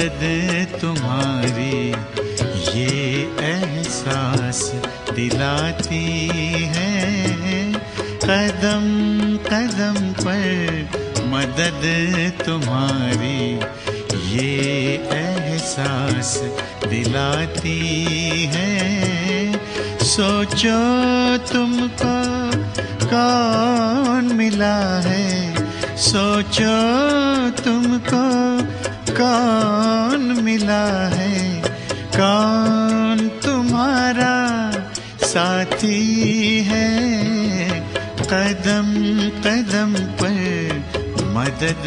मदद तुम्हारी ये एहसास दिलाती है। कदम कदम पर मदद तुम्हारी ये एहसास दिलाती है। सोचो तुमको कौन मिला है, सोचो तुमको कौन मिला है, कौन तुम्हारा साथी है। कदम कदम पर मदद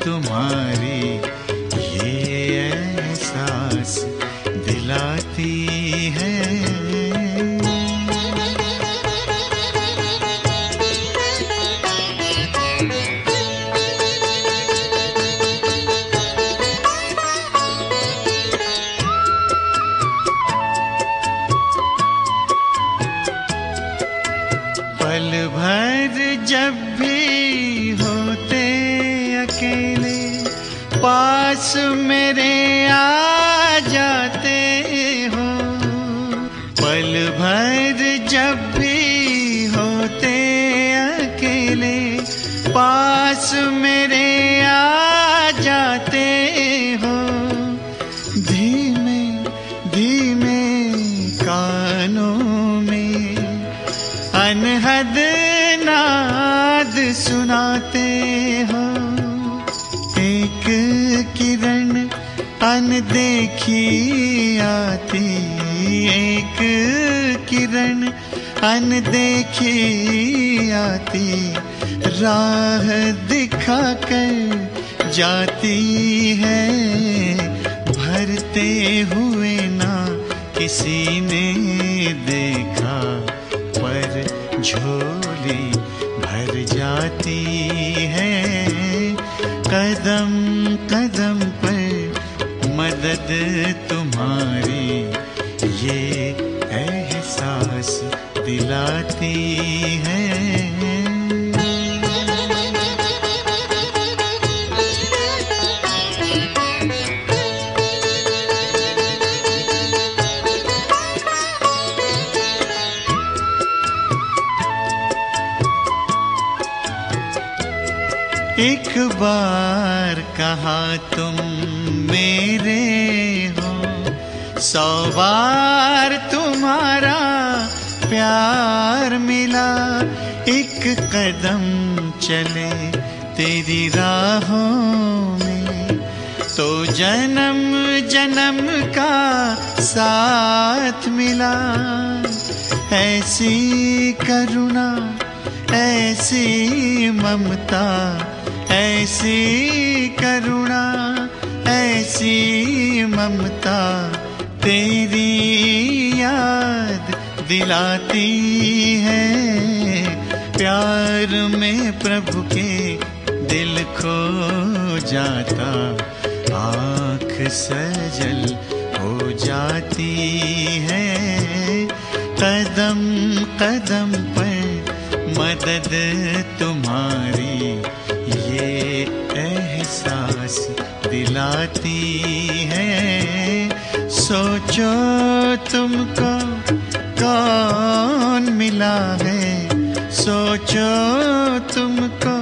तुम्हारी ये एहसास दिलाती है। पल भर जब भी होते अकेले पास मेरे आ जाते हो। पल भर जब भी होते अकेले पास मेरे आ जाते हो। धीमे धीमे कानों में अनहद नाद सुनाते हो। एक किरण अनदेखी आती, एक किरण अनदेखी आती, राह दिखाकर जाती है। भरते हुए ना किसी ने देखा पर झोली भर जाती है। कदम कदम पर मदद तुम्हारी ये एहसास दिलाती है। एक बार कहा तुम मेरे हो, 100 बार तुम्हारा प्यार मिला। एक कदम चले तेरी राहों में तो जन्म जन्म का साथ मिला। ऐसी करुणा ऐसी ममता, ऐसी करुणा ऐसी ममता तेरी याद दिलाती है। प्यार में प्रभु के दिल खो जाता, आँख सजल हो जाती है। कदम कदम पर मदद तुम्हारी ये एहसास दिलाती है। सोचो तुमको कौन मिला है, सोचो तुमको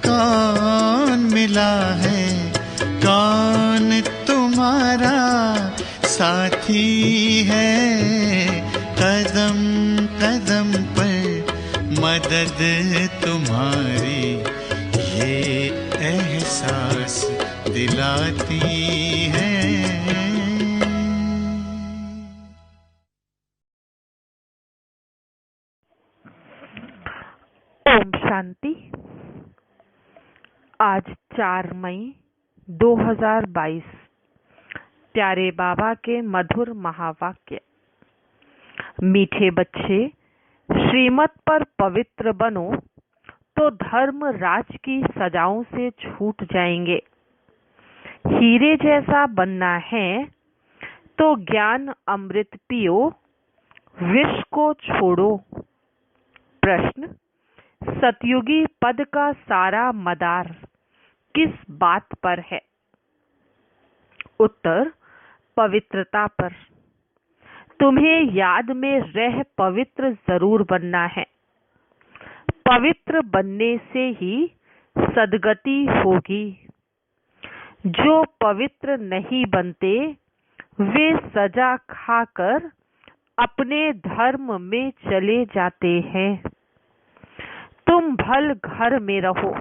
कौन मिला है, कौन तुम्हारा साथी है। कदम कदम पर मदद तुम्हारी ये एहसास दिलाती है। ओम शांति। आज 4 मई 2022 प्यारे बाबा के मधुर महावाक्य। मीठे बच्चे, श्रीमत पर पवित्र बनो तो धर्म राज की सजाओं से छूट जाएंगे। हीरे जैसा बनना है तो ज्ञान अमृत पियो, विष को छोड़ो। प्रश्न: सतयुगी पद का सारा मदार किस बात पर है? उत्तर, पवित्रता पर। तुम्हें याद में रह पवित्र जरूर बनना है। पवित्र बनने से ही सद्गति होगी। जो पवित्र नहीं बनते वे सजा खाकर अपने धर्म में चले जाते हैं। तुम भल घर में रहो,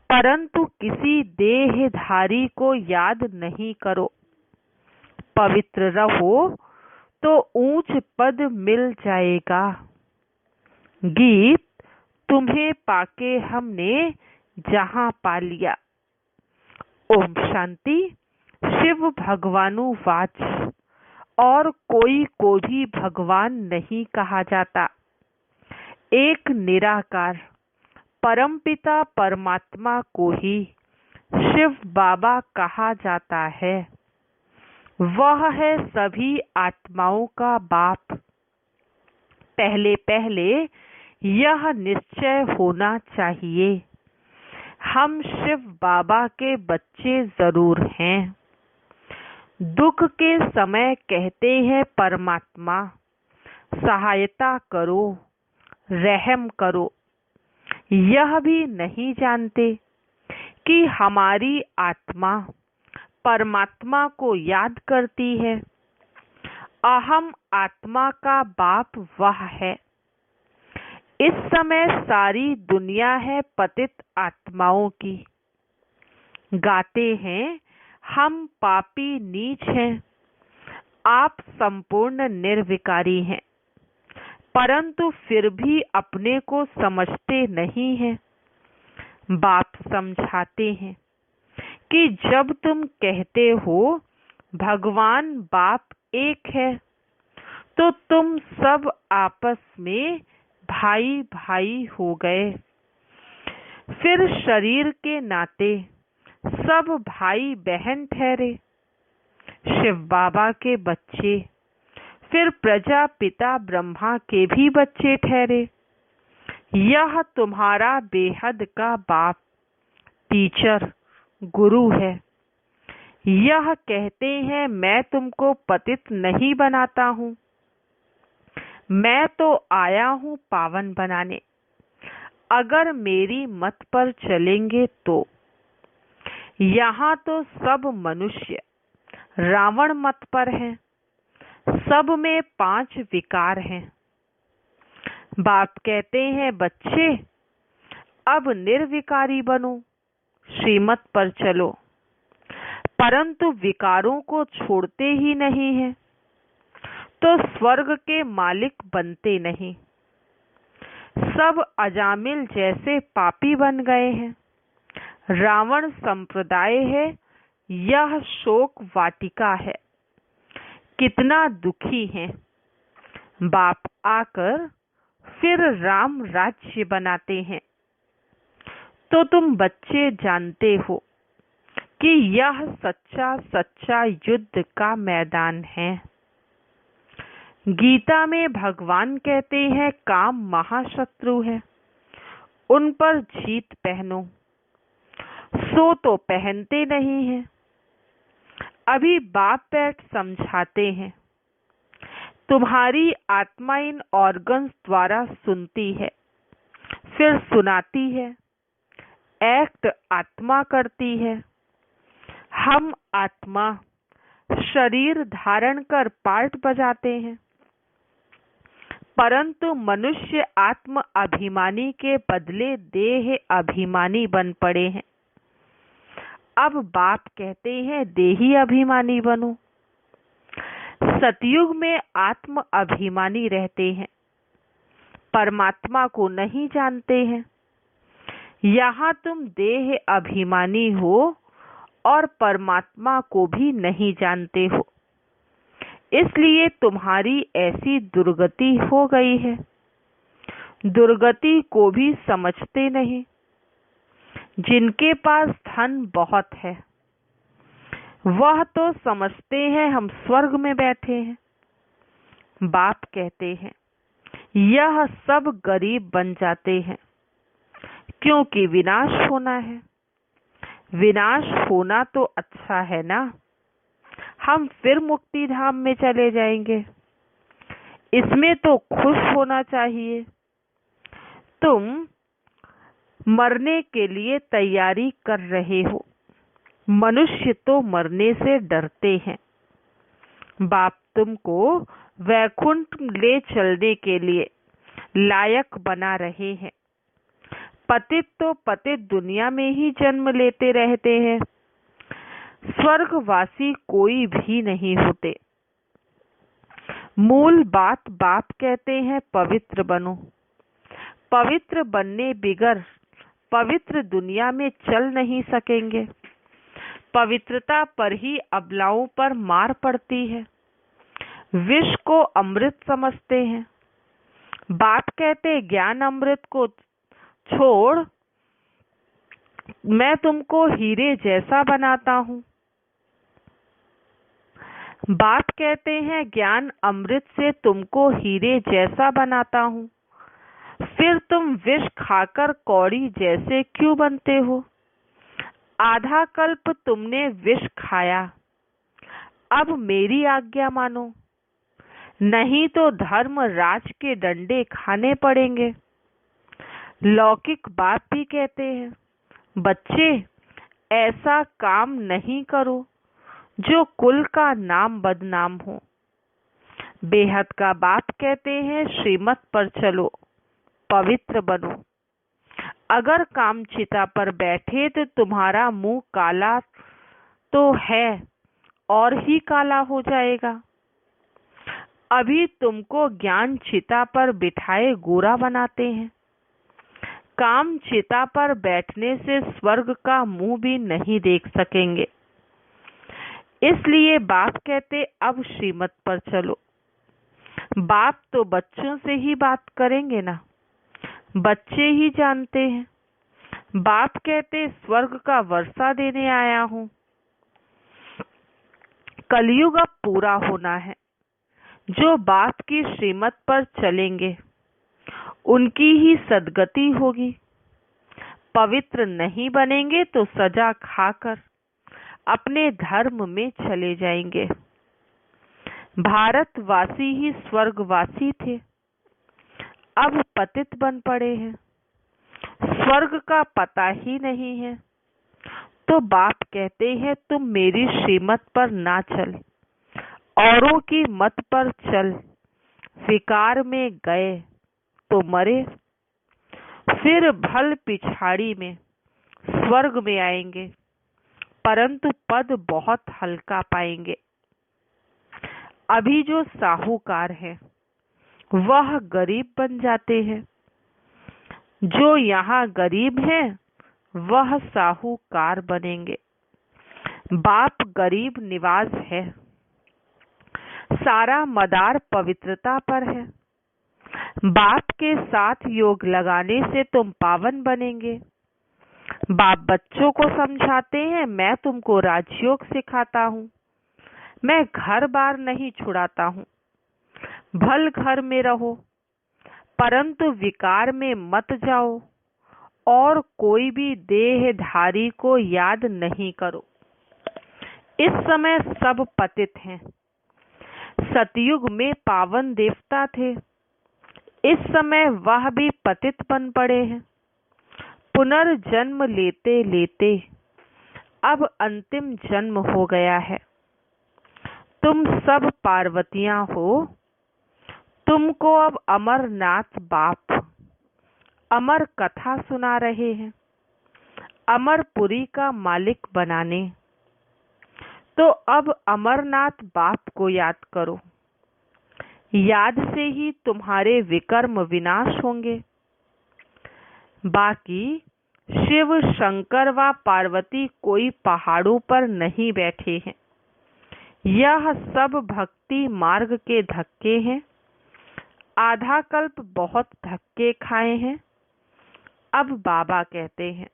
परंतु किसी देहधारी को याद नहीं करो। पवित्र रहो तो ऊंच पद मिल जाएगा। गीत तुम्हें पाके हमने जहां पा लिया। ओम शांति। शिव भगवानु वाच। और कोई को भी भगवान नहीं कहा जाता। एक निराकार परमपिता परमात्मा को ही शिव बाबा कहा जाता है। वह है सभी आत्माओं का बाप। पहले पहले यह निश्चय होना चाहिए, हम शिव बाबा के बच्चे जरूर हैं। दुख के समय कहते हैं परमात्मा सहायता करो, रहम करो। यह भी नहीं जानते कि हमारी आत्मा परमात्मा को याद करती है। अहम आत्मा का बाप वह है। इस समय सारी दुनिया है पतित आत्माओं की। गाते हैं हम पापी नीच हैं, आप संपूर्ण निर्विकारी हैं, परंतु फिर भी अपने को समझते नहीं हैं। बाप समझाते हैं कि जब तुम कहते हो भगवान बाप एक है, तो तुम सब आपस में भाई भाई हो गए। फिर शरीर के नाते सब भाई बहन ठहरे। शिव बाबा के बच्चे फिर प्रजापिता ब्रह्मा के भी बच्चे ठहरे। यह तुम्हारा बेहद का बाप टीचर गुरु है। यह कहते हैं मैं तुमको पतित नहीं बनाता हूँ, मैं तो आया हूँ पावन बनाने। अगर मेरी मत पर चलेंगे तो। यहाँ तो सब मनुष्य रावण मत पर हैं। सब में 5 विकार हैं। बाप कहते हैं बच्चे अब निर्विकारी बनो, श्रीमत पर चलो, परंतु विकारों को छोड़ते ही नहीं हैं, तो स्वर्ग के मालिक बनते नहीं। सब अजामिल जैसे पापी बन गए हैं। रावण संप्रदाय है, यह शोक वाटिका है। कितना दुखी हैं। बाप आकर फिर राम राज्य बनाते हैं। तो तुम बच्चे जानते हो कि यह सच्चा सच्चा युद्ध का मैदान है। गीता में भगवान कहते हैं काम महाशत्रु है, उन पर जीत पहनो। सो तो पहनते नहीं हैं। अभी बाप बैठ समझाते हैं। तुम्हारी आत्मा इन ऑर्गन्स द्वारा सुनती है, फिर सुनाती है। एक्ट आत्मा करती है। हम आत्मा शरीर धारण कर पार्ट बजाते हैं, परंतु मनुष्य आत्म अभिमानी के बदले देह अभिमानी बन पड़े हैं। अब बाप कहते हैं देही अभिमानी बनो। सतयुग में आत्म अभिमानी रहते हैं, परमात्मा को नहीं जानते हैं। यहाँ तुम देह अभिमानी हो और परमात्मा को भी नहीं जानते हो, इसलिए तुम्हारी ऐसी दुर्गति हो गई है। दुर्गति को भी समझते नहीं। जिनके पास धन बहुत है वह तो समझते हैं हम स्वर्ग में बैठे हैं। बाप कहते हैं यह सब गरीब बन जाते हैं, क्योंकि विनाश होना है। विनाश होना तो अच्छा है ना, हम फिर मुक्ति धाम में चले जाएंगे। इसमें तो खुश होना चाहिए। तुम मरने के लिए तैयारी कर रहे हो। मनुष्य तो मरने से डरते हैं। बाप तुमको वैकुंठ ले चलने के लिए लायक बना रहे हैं। पतित तो पतित दुनिया में ही जन्म लेते रहते हैं। स्वर्गवासी कोई भी नहीं होते। मूल बात बाप कहते हैं, पवित्र बनो। पवित्र बनने बिगर पवित्र दुनिया में चल नहीं सकेंगे। पवित्रता पर ही अबलाओं पर मार पड़ती है। विष को अमृत समझते हैं। बाप कहते ज्ञान अमृत को छोड़ मैं तुमको हीरे जैसा बनाता हूँ। बाप कहते हैं ज्ञान अमृत से तुमको हीरे जैसा बनाता हूँ। फिर तुम विष खाकर कौड़ी जैसे क्यों बनते हो? आधा कल्प तुमने विष खाया, अब मेरी आज्ञा मानो, नहीं तो धर्म राज के डंडे खाने पड़ेंगे। लौकिक बाप भी कहते हैं, बच्चे ऐसा काम नहीं करो जो कुल का नाम बदनाम हो। बेहद का बाप कहते हैं, श्रीमत पर चलो, पवित्र बनो। अगर कामचिता पर बैठे तो तुम्हारा मुंह काला तो है और ही काला हो जाएगा। अभी तुमको ज्ञान चिता पर बिठाए गोरा बनाते हैं। काम चिता पर बैठने से स्वर्ग का मुंह भी नहीं देख सकेंगे। इसलिए बाप कहते अब श्रीमत पर चलो। बाप तो बच्चों से ही बात करेंगे ना, बच्चे ही जानते हैं। बाप कहते स्वर्ग का वर्षा देने आया हूँ। कलयुग अब पूरा होना है। जो बाप की श्रीमत पर चलेंगे उनकी ही सद्गति होगी। पवित्र नहीं बनेंगे तो सजा खाकर अपने धर्म में चले जाएंगे। भारतवासी ही स्वर्गवासी थे, अब पतित बन पड़े हैं। स्वर्ग का पता ही नहीं है। तो बाप कहते हैं तुम मेरी श्रीमत पर ना चल, औरों की मत पर चल। विकार में गए तो मरे, फिर भल पिछाड़ी में स्वर्ग में आएंगे, परंतु पद बहुत हल्का पाएंगे। अभी जो साहूकार है वह गरीब बन जाते हैं। जो यहाँ गरीब है वह साहूकार बनेंगे। बाप गरीब निवाज है। सारा मदार पवित्रता पर है। बाप के साथ योग लगाने से तुम पावन बनेंगे। बाप बच्चों को समझाते हैं, मैं तुमको राजयोग सिखाता हूँ। मैं घर बार नहीं छुड़ाता हूँ। भल घर में रहो, परंतु विकार में मत जाओ और कोई भी देहधारी को याद नहीं करो। इस समय सब पतित हैं। सतयुग में पावन देवता थे, इस समय वह भी पतित बन पड़े हैं। पुनर्जन्म लेते लेते अब अंतिम जन्म हो गया है। तुम सब पार्वतियां हो। तुमको अब अमरनाथ बाप अमर कथा सुना रहे हैं, अमरपुरी का मालिक बनाने। तो अब अमरनाथ बाप को याद करो। याद से ही तुम्हारे विकर्म विनाश होंगे। बाकी शिव शंकर व पार्वती कोई पहाड़ों पर नहीं बैठे हैं। यह सब भक्ति मार्ग के धक्के हैं। आधा कल्प बहुत धक्के खाए हैं। अब बाबा कहते हैं,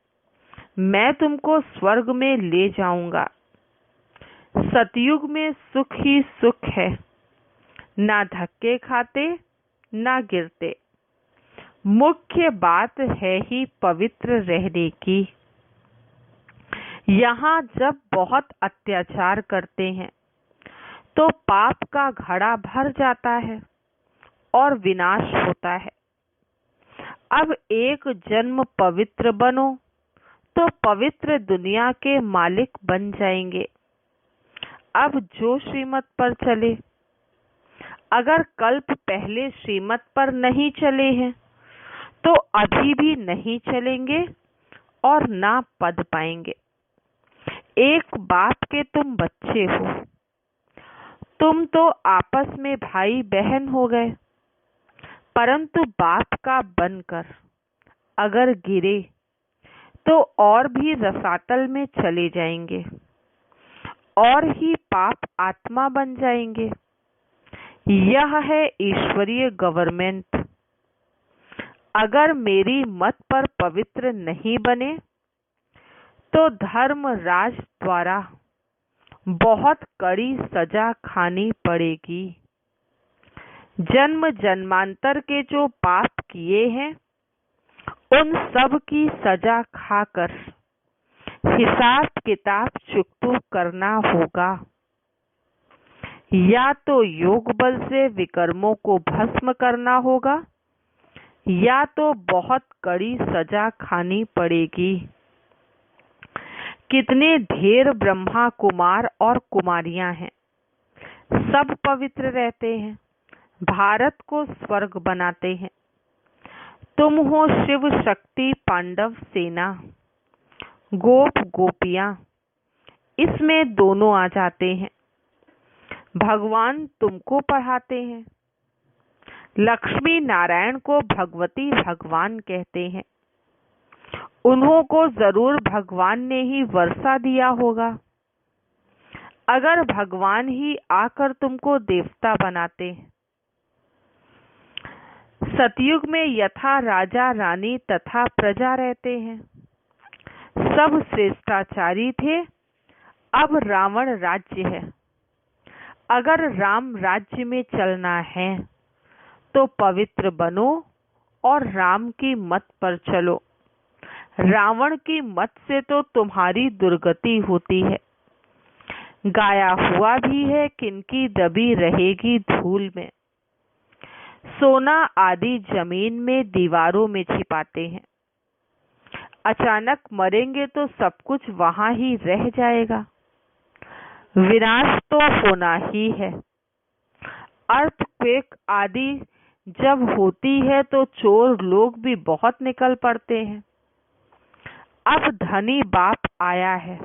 मैं तुमको स्वर्ग में ले जाऊंगा। सतयुग में सुख ही सुख है, ना धक्के खाते ना गिरते। मुख्य बात है ही पवित्र रहने की। यहाँ जब बहुत अत्याचार करते हैं तो पाप का घड़ा भर जाता है और विनाश होता है। अब एक जन्म पवित्र बनो तो पवित्र दुनिया के मालिक बन जाएंगे। अब जो श्रीमत पर चले, अगर कल्प पहले श्रीमत पर नहीं चले हैं तो अभी भी नहीं चलेंगे और ना पद पाएंगे। एक बाप के तुम बच्चे हो, तुम तो आपस में भाई बहन हो गए, परंतु बाप का बनकर अगर गिरे तो और भी रसातल में चले जाएंगे और ही पाप आत्मा बन जाएंगे। यह है ईश्वरीय गवर्नमेंट। अगर मेरी मत पर पवित्र नहीं बने तो धर्मराज द्वारा बहुत कड़ी सजा खानी पड़ेगी। जन्म जन्मांतर के जो पाप किए हैं उन सब की सजा खाकर हिसाब किताब चुकता करना होगा। या तो योग बल से विकर्मों को भस्म करना होगा या तो बहुत कड़ी सजा खानी पड़ेगी। कितने ढेर ब्रह्मा कुमार और कुमारियां हैं, सब पवित्र रहते हैं, भारत को स्वर्ग बनाते हैं। तुम हो शिव शक्ति पांडव सेना, गोप गोपियां, इसमें दोनों आ जाते हैं। भगवान तुमको पढ़ाते हैं। लक्ष्मी नारायण को भगवती भगवान कहते हैं। उन्हों को जरूर भगवान ने ही वर्षा दिया होगा। अगर भगवान ही आकर तुमको देवता बनाते हैं। सतयुग में यथा राजा रानी तथा प्रजा रहते हैं, सब श्रेष्ठाचारी थे। अब रावण राज्य है। अगर राम राज्य में चलना है तो पवित्र बनो और राम की मत पर चलो। रावण की मत से तो तुम्हारी दुर्गति होती है। गाया हुआ भी है किनकी दबी रहेगी धूल में। सोना आदि जमीन में दीवारों में छिपाते हैं। अचानक मरेंगे तो सब कुछ वहां ही रह जाएगा। विनाश तो होना ही है। अर्थक्वेक आदि जब होती है तो चोर लोग भी बहुत निकल पड़ते हैं। अब धनी बाप आया है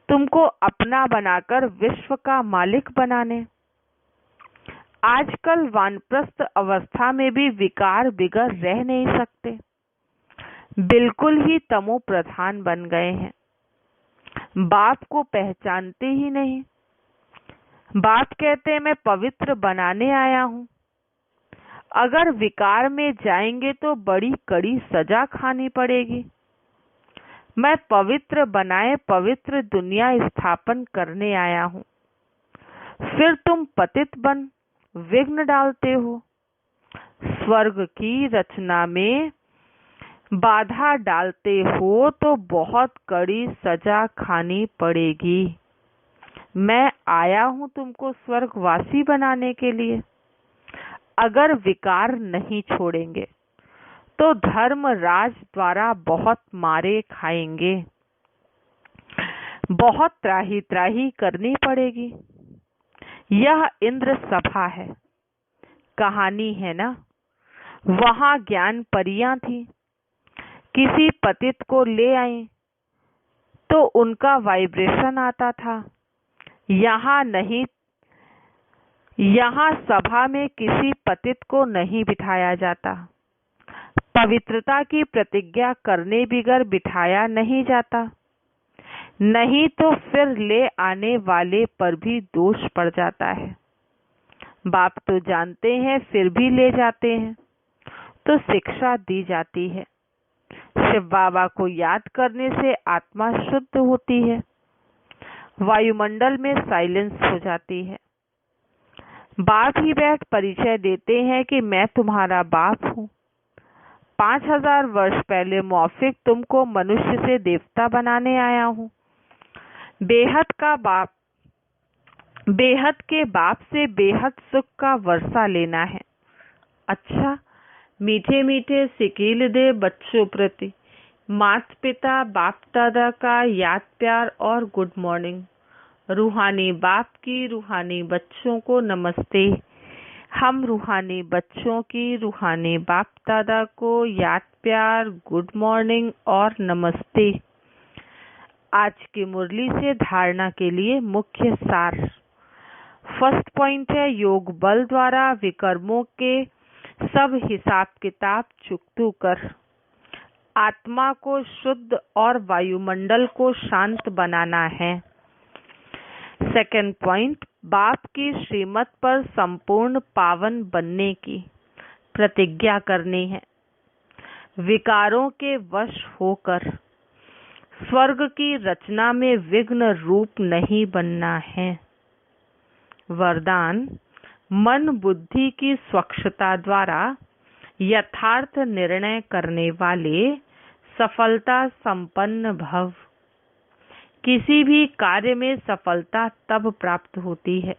तुमको अपना बनाकर विश्व का मालिक बनाने। आजकल वानप्रस्थ अवस्था में भी विकार बिगड़ रह नहीं सकते, बिल्कुल ही तमो प्रधान बन गए हैं। बाप को पहचानते ही नहीं। बाप कहते मैं पवित्र बनाने आया हूँ। अगर विकार में जाएंगे तो बड़ी कड़ी सजा खानी पड़ेगी। मैं पवित्र बनाए पवित्र दुनिया स्थापन करने आया हूँ। फिर तुम पतित बन विघ्न डालते हो। स्वर्ग की रचना में बाधा डालते हो तो बहुत कड़ी सजा खानी पड़ेगी। मैं आया हूँ तुमको स्वर्गवासी बनाने के लिए। अगर विकार नहीं छोड़ेंगे तो धर्मराज द्वारा बहुत मारे खाएंगे। बहुत त्राही त्राही करनी पड़ेगी। यह इंद्र सभा है, कहानी है ना। वहां ज्ञान परियां थी। किसी पतित को ले आए तो उनका वाइब्रेशन आता था। यहाँ नहीं, यहाँ सभा में किसी पतित को नहीं बिठाया जाता। पवित्रता की प्रतिज्ञा करने बिगर बिठाया नहीं जाता, नहीं तो फिर ले आने वाले पर भी दोष पड़ जाता है। बाप तो जानते हैं फिर भी ले जाते हैं तो शिक्षा दी जाती है। शिव बाबा को याद करने से आत्मा शुद्ध होती है। वायुमंडल में साइलेंस हो जाती है। बाप ही बैठ परिचय देते हैं कि मैं तुम्हारा बाप हूँ। 5000 वर्ष पहले मौफिक तुमको मनुष्य से देवता बनाने आया हूँ। बेहद का बाप बेहद के बाप से बेहद सुख का वर्षा लेना है। अच्छा, मीठे मीठे सिकील दे बच्चों प्रति माता पिता बाप दादा का याद प्यार और गुड मॉर्निंग। रूहानी बाप की रूहानी बच्चों को नमस्ते। हम रूहानी बच्चों की रूहानी बाप दादा को याद प्यार गुड मॉर्निंग और नमस्ते। आज की मुरली से धारणा के लिए मुख्य सार। फर्स्ट पॉइंट है, योग बल द्वारा विकर्मों के सब हिसाब किताब चुकतू कर आत्मा को शुद्ध और वायुमंडल को शांत बनाना है। सेकंड पॉइंट, बाप की श्रीमत पर संपूर्ण पावन बनने की प्रतिज्ञा करनी है। विकारों के वश होकर स्वर्ग की रचना में विघ्न रूप नहीं बनना है। वरदान, मन बुद्धि की स्वच्छता द्वारा यथार्थ निर्णय करने वाले सफलता संपन्न भव। किसी भी कार्य में सफलता तब प्राप्त होती है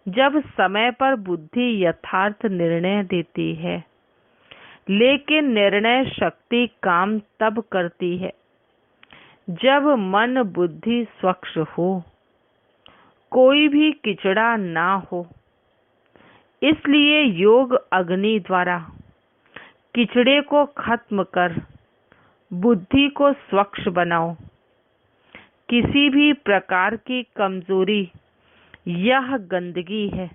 जब समय पर बुद्धि यथार्थ निर्णय देती है, लेकिन निर्णय शक्ति काम तब करती है जब मन बुद्धि स्वच्छ हो, कोई भी किचड़ा ना हो। इसलिए योग अग्नि द्वारा किचड़े को खत्म कर बुद्धि को स्वच्छ बनाओ। किसी भी प्रकार की कमजोरी यह गंदगी है।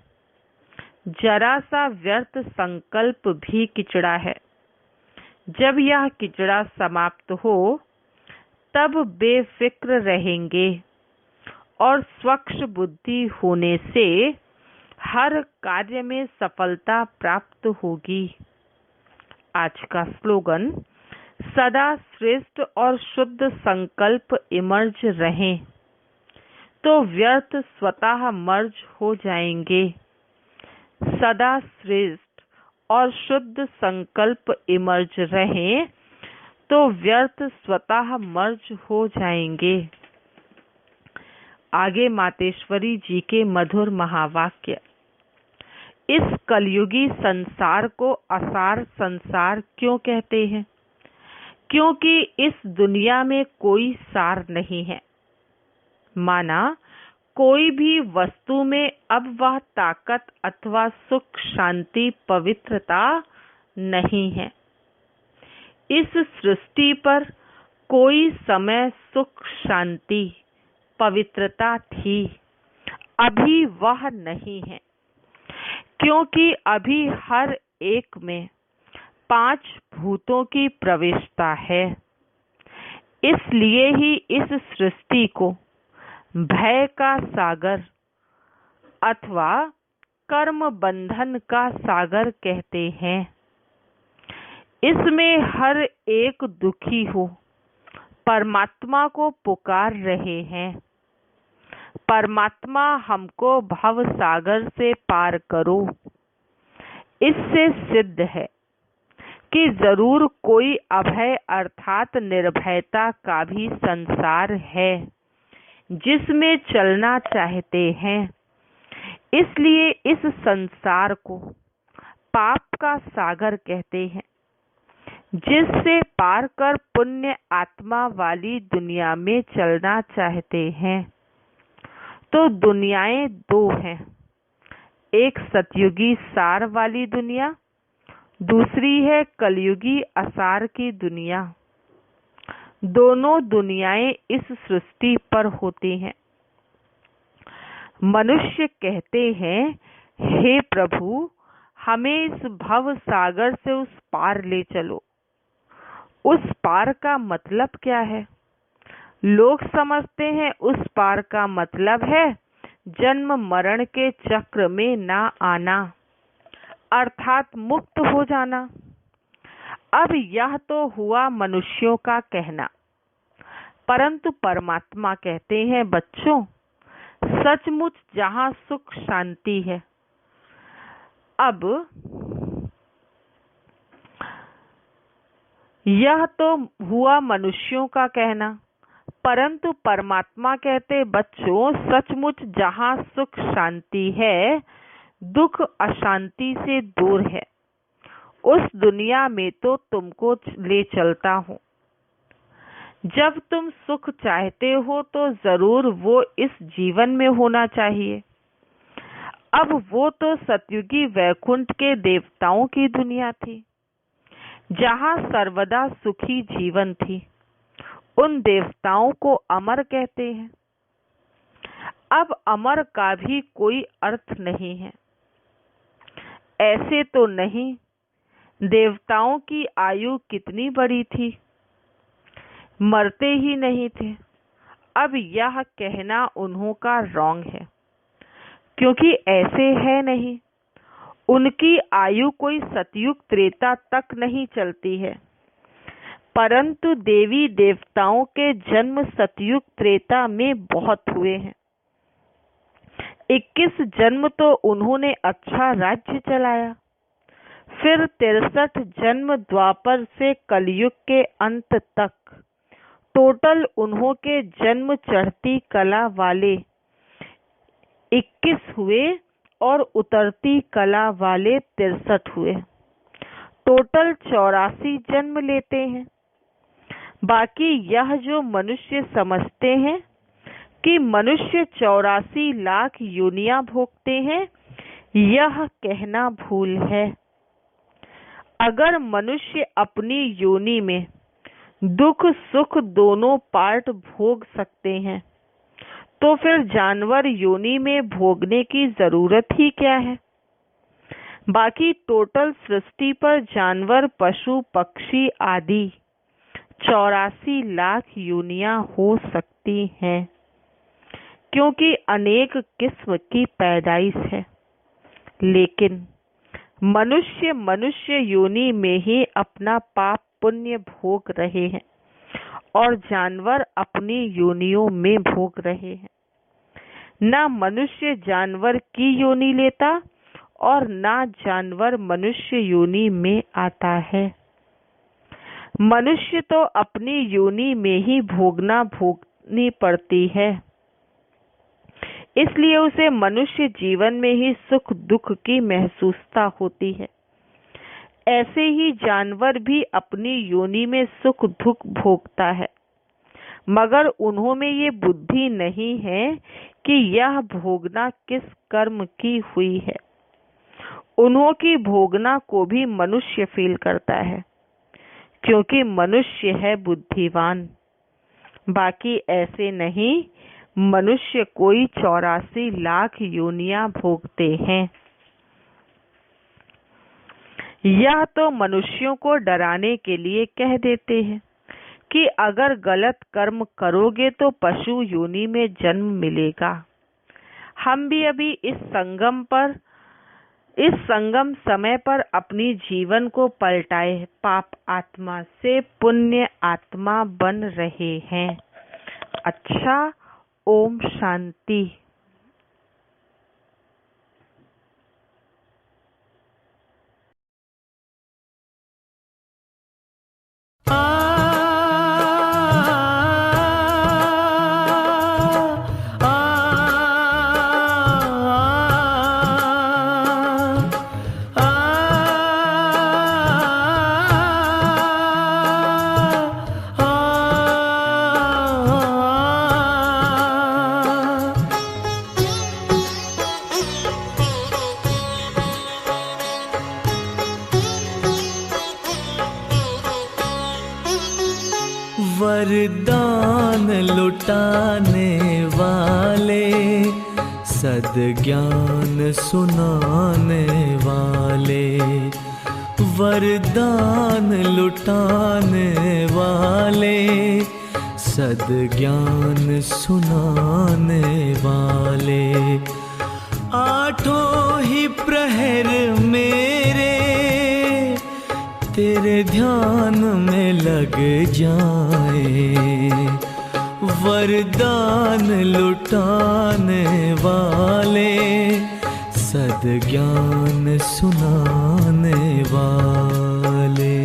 जरा सा व्यर्थ संकल्प भी किचड़ा है। जब यह किचड़ा समाप्त हो तब बेफिक्र रहेंगे और स्वच्छ बुद्धि होने से हर कार्य में सफलता प्राप्त होगी। आज का स्लोगन, सदा श्रेष्ठ और शुद्ध संकल्प इमर्ज रहें तो व्यर्थ स्वतः मर्ज हो जाएंगे। सदा श्रेष्ठ और शुद्ध संकल्प इमर्ज रहें तो व्यर्थ स्वतः मर्ज हो जाएंगे। आगे मातेश्वरी जी के मधुर महावाक्य। इस कलयुगी संसार को असार संसार क्यों कहते हैं? क्योंकि इस दुनिया में कोई सार नहीं है। माना कोई भी वस्तु में अब वह ताकत अथवा सुख शांति पवित्रता नहीं है। इस सृष्टि पर कोई समय सुख शांति पवित्रता थी, अभी वह नहीं है, क्योंकि अभी हर एक में 5 भूतों की प्रवेशता है। इसलिए ही इस सृष्टि को भय का सागर अथवा कर्म बंधन का सागर कहते हैं। इसमें हर एक दुखी हो परमात्मा को पुकार रहे हैं, परमात्मा हमको भव सागर से पार करो। इससे सिद्ध है कि जरूर कोई अभय अर्थात निर्भयता का भी संसार है जिसमें चलना चाहते हैं। इसलिए इस संसार को पाप का सागर कहते हैं, जिससे पार कर पुण्य आत्मा वाली दुनिया में चलना चाहते हैं। तो दुनियाएं 2 हैं, एक सतयुगी सार वाली दुनिया, दूसरी है कलयुगी असार की दुनिया। दोनों दुनियाएं इस सृष्टि पर होती हैं। मनुष्य कहते हैं, हे प्रभु, हमें इस भव सागर से उस पार ले चलो। उस पार का मतलब क्या है? लोग समझते हैं उस पार का मतलब है जन्म मरण के चक्र में ना आना, अर्थात मुक्त हो जाना। अब यह तो हुआ मनुष्यों का कहना, परंतु परमात्मा कहते हैं, बच्चों, सचमुच जहाँ सुख शांति है। अब यह तो हुआ मनुष्यों का कहना, परंतु परमात्मा कहते, बच्चों सचमुच जहाँ सुख शांति है, दुख अशांति से दूर है, उस दुनिया में तो तुमको ले चलता हूँ। जब तुम सुख चाहते हो तो जरूर वो इस जीवन में होना चाहिए। अब वो तो सतयुगी वैकुंठ के देवताओं की दुनिया थी, जहाँ सर्वदा सुखी जीवन थी। उन देवताओं को अमर कहते हैं। अब अमर का भी कोई अर्थ नहीं है। ऐसे तो नहीं, देवताओं की आयु कितनी बड़ी थी, मरते ही नहीं थे। अब यह कहना उन्हों का रॉन्ग है, क्योंकि ऐसे है नहीं। उनकी आयु कोई सतयुग त्रेता तक नहीं चलती है, परंतु देवी देवताओं के जन्म सतयुग त्रेता में बहुत हुए हैं। 21 जन्म तो उन्होंने अच्छा राज्य चलाया, फिर 63 जन्म द्वापर से कलयुग के अंत तक। टोटल उन्हों के जन्म चढ़ती कला वाले 21 हुए और उतरती कला वाले 63 हुए। टोटल 84 जन्म लेते हैं। बाकी यह जो मनुष्य समझते हैं कि मनुष्य 84 लाख योनियां भोगते हैं, यह कहना भूल है। अगर मनुष्य अपनी योनि में दुख सुख दोनों पार्ट भोग सकते हैं, तो फिर जानवर योनि में भोगने की जरूरत ही क्या है। बाकी टोटल सृष्टि पर जानवर पशु पक्षी आदि 84 लाख योनियां हो सकती हैं, क्योंकि अनेक किस्म की पैदाइश है। लेकिन मनुष्य योनि में ही अपना पाप पुण्य भोग रहे हैं और जानवर अपनी योनियों में भोग रहे हैं। ना मनुष्य जानवर की योनि लेता और ना जानवर मनुष्य योनि में आता है। मनुष्य तो अपनी योनि में ही भोगनी पड़ती है, इसलिए उसे मनुष्य जीवन में ही सुख दुख की महसूसता होती है। ऐसे ही जानवर भी अपनी योनि में सुख दुख भोगता है, मगर उन्हों में ये बुद्धि नहीं है कि यह भोगना किस कर्म की हुई है। उन्हों की भोगना को भी मनुष्य फील करता है, क्योंकि मनुष्य है बुद्धिवान। बाकी ऐसे नहीं, मनुष्य कोई 84 लाख योनियां भोगते हैं। यह तो मनुष्यों को डराने के लिए कह देते हैं कि अगर गलत कर्म करोगे तो पशु योनि में जन्म मिलेगा। हम भी अभी इस संगम समय पर अपनी जीवन को पलटाए पाप आत्मा से पुण्य आत्मा बन रहे हैं। अच्छा, ओम शांति। वरदान लुटाने वाले, सद्ज्ञान सुनाने वाले, वरदान लुटाने वाले, सद्ज्ञान सुनाने वाले। आठों ही प्रहर मेरे तेरे ध्यान में लग जाए। वरदान लुटाने वाले, सद्ज्ञान सुनाने वाले।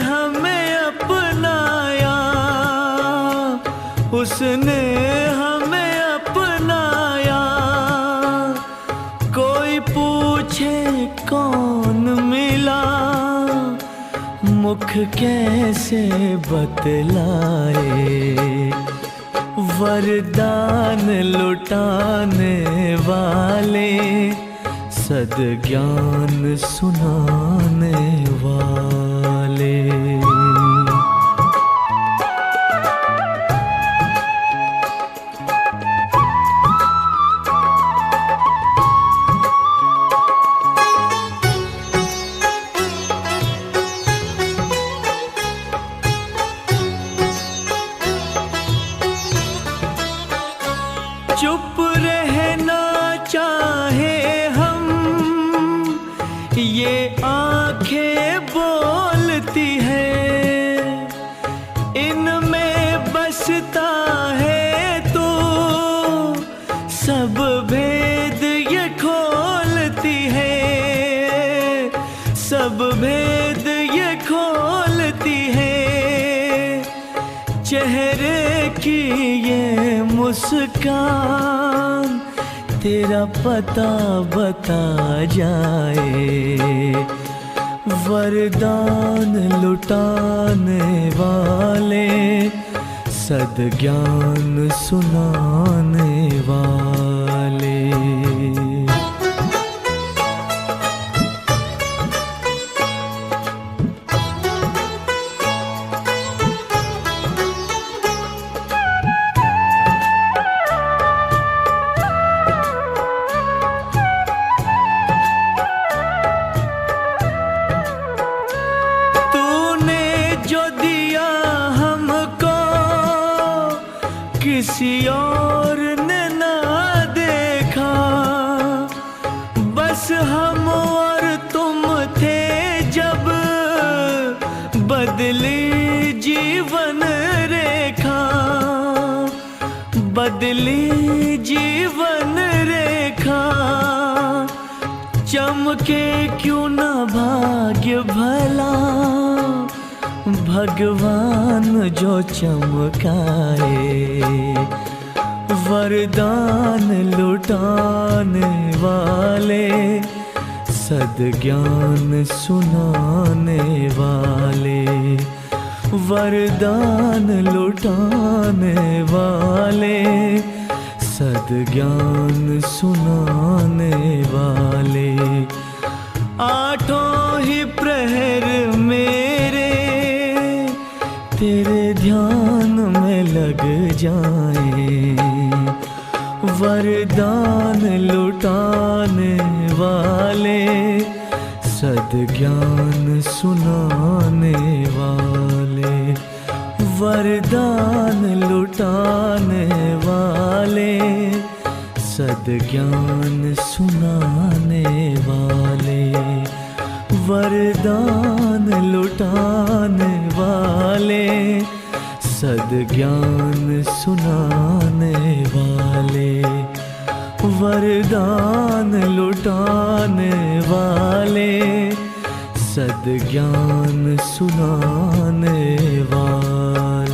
हमें अपनाया, उसने हमें अपनाया। कोई पूछे कौन मिला, मुख कैसे बतलाए। वरदान लुटाने वाले, सद्ज्ञान सुनाने वाले। चुप रहना चाहे हम, ये आंखें बोलती है। इनमें बसता है तो सब भेद ये खोलती है, सब भेद ये खोलती है। चेहरे की ये मुस्कान तेरा पता बता जाए। वरदान लुटाने वाले, सद्ज्ञान सुनाने वाले। किसी और ने ना देखा, बस हम और तुम थे जब बदली जीवन रेखा, बदली जीवन रेखा। चमके क्यों ना भाग्य भला, भगवान जो चमकाए। वरदान लुटाने वाले, सद्ज्ञान सुनाने वाले। वरदान लुटाने वाले, सद्ज्ञान सुनाने वाले। आठों ही प्रहर मेरे तेरे ध्यान में लग जाए। वरदान लुटाने वाले, सद्ज्ञान सुनाने वाले। वरदान लुटाने वाले, सद्ज्ञान सुनाने वाले। वरदान लुटाने वाले, सद्ज्ञान सुनाने वाले। वरदान लुटाने वाले, सद्ज्ञान सुनाने वाले।